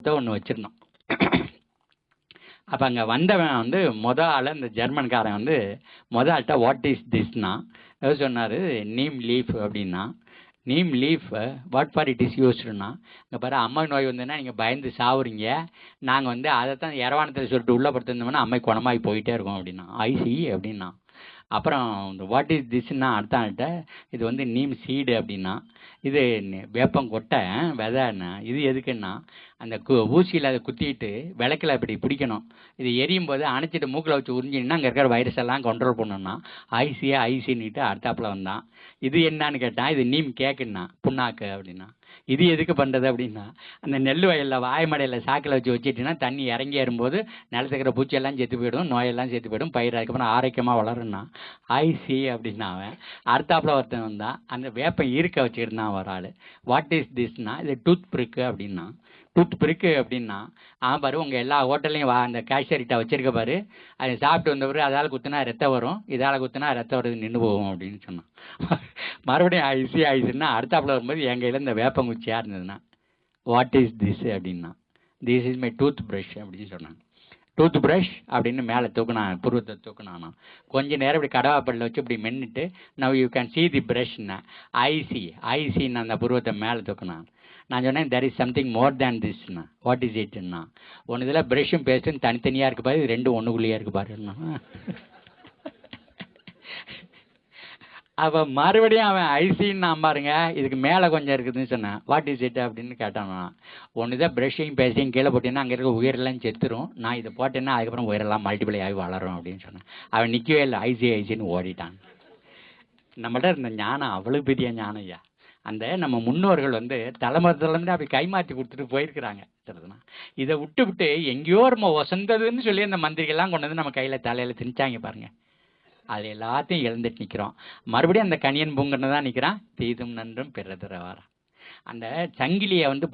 ஒன்று வச்சுருந்தோம். அப்போ அங்கே வந்தவன் வந்து ஆள் இந்த ஜெர்மன்காரன் வந்து ஆள்கிட்ட வாட் இஸ் திஸ்னா எதாவது சொன்னார். நீம் லீஃப் அப்படின்னா. Neem leaf what for it is யூஸ்டுன்னா, இங்கே பாரு அம்மை நோய் வந்ததுன்னா நீங்கள் பயந்து சாவுறீங்க, நாங்கள் வந்து அதை தான் இரவானத்தில் சொல்லிட்டு உள்ளே படுத்திருந்தோம்னா அம்மை குணமாகி போயிட்டே இருக்கோம் அப்படின்னா. ஐசி அப்படின்னா. அப்புறம் இந்த வாட் இஸ் திஸ்ன்னா அடுத்த ஆள்கிட்ட இது வந்து நீம் சீடு அப்படின்னா. இது வேப்பங்கொட்டை விதைன்னா. இது எதுக்குன்னா அந்த ஊசியில் அதை குத்திட்டு விளக்கில் இப்படி பிடிக்கணும். இது எரியும் போது அணைச்சிட்டு மூக்கில் வச்சு உறிஞ்சின்னா அங்கே இருக்கிற வைரஸ் எல்லாம் கண்ட்ரோல் பண்ணணும்னா ஐசின்னுட்டு அடுத்தாப்பில் வந்தான். இது என்னன்னு கேட்டான். இது நீம் கேக்குன்னா புண்ணாக்கு அப்படின்னா. இது எதுக்கு பண்ணுறது அப்படின்னா, அந்த நெல் வயலில் வாய்மடையில் சாக்கில் வச்சுட்டிங்கன்னா தண்ணி இறங்கி ஏறும்போது நிலத்துக்கிற பூச்சியெல்லாம் செத்து போயிடும், நோயெல்லாம் செத்து போயிடும், பயிர் அதுக்கப்புறம் ஆரோக்கியமாக வளரும்னா. ஐசி அப்படின்னா அவன். அடுத்தாப்பில் ஒருத்தன் வந்தான். அந்த வேப்பம் ஈர்க்க வச்சுருந்தான் ஒரு ஆள். வாட் இஸ் திஸ்னா இது டூத் பிரிக்கு அப்படின்னா. டூத் பிரிக்கு அப்படின்னா பாரு உங்கள் எல்லா ஹோட்டல்லையும் அந்த கேஷியர்கிட்ட வச்சிருக்க பாரு, அதை சாப்பிட்டு வந்தவர் அதால் குத்துனா ரத்தம் வரும், இதால் குத்துனா ரத்தம் வருது நின்று போகும் அப்படின்னு சொன்னான். மறுபடியும் ஐசின்னா அடுத்தாப்புல வரும்போது என் கையில் இந்த வேப்பங்குச்சியாக இருந்ததுன்னா வாட் இஸ் திஸ் அப்படின்னா. This is my tooth brush அப்படின்னு சொன்னாங்க. டூத் ப்ரஷ் அப்படின்னு மேலே தூக்குனான், புருவத்தை தூக்குனானா. கொஞ்சம் நேரம் இப்படி கடவாப்பல்ல வச்சு இப்படி மென்னுட்டு now you can see the ப்ரஷ்னா. ஐசின்னு அந்த புருவத்தை மேலே தூக்குனான். நான் சொன்னேன் there is something more than திஸ்னா. வாட் இஸ் இட்னா. ஒன்று இதில் ப்ரஷ்ஷும் பேஸ்ட்டும் தனித்தனியாக இருக்கு பாரு, இது ரெண்டும் ஒன்றுக்குள்ளேயே இருக்கு பாருன்னா. அப்போ மறுபடியும் அவன் ஐசின்னு நான் பாருங்க இதுக்கு மேலே கொஞ்சம் இருக்குதுன்னு சொன்னேன். வாட் இஸ் இட் அப்படின்னு கேட்டான். ஒன்று தான் ப்ரஷ்ஷையும் பேஸ்டையும் கீழே போட்டீங்கன்னா அங்கே இருக்க உயிரெல்லாம் செத்துரும், நான் இதை போட்டேன்னா அதுக்கப்புறம் உயிரெல்லாம் மல்டிப்ளை ஆகி வளரும் அப்படின்னு சொன்னேன். அவன் நிற்கவே இல்லை, ஐசின்னு ஓடிட்டான். நம்மகிட்ட இருந்த ஞானம் அவ்வளோ பெரிய ஞானம் ஐயா. அந்த நம்ம முன்னோர்கள் வந்து தலைமுறை அப்படி கைமாற்றி கொடுத்துட்டு போயிருக்கிறாங்க. சரிதுனா இதை விட்டு எங்கேயோ நம்ம வசந்ததுன்னு சொல்லி அந்த மந்திரிகள்லாம் கொண்டு வந்து நம்ம கையில் தலையில் திணிச்சாங்க பாருங்க. அது எல்லாத்தையும் இழந்துட்டு நிற்கிறோம். மறுபடியும் அந்த கணியன் பூங்கன்னு தான் நிற்கிறான். தீதும் நன்றும் பிறதர வாரம். அந்த சங்கிலியை வந்து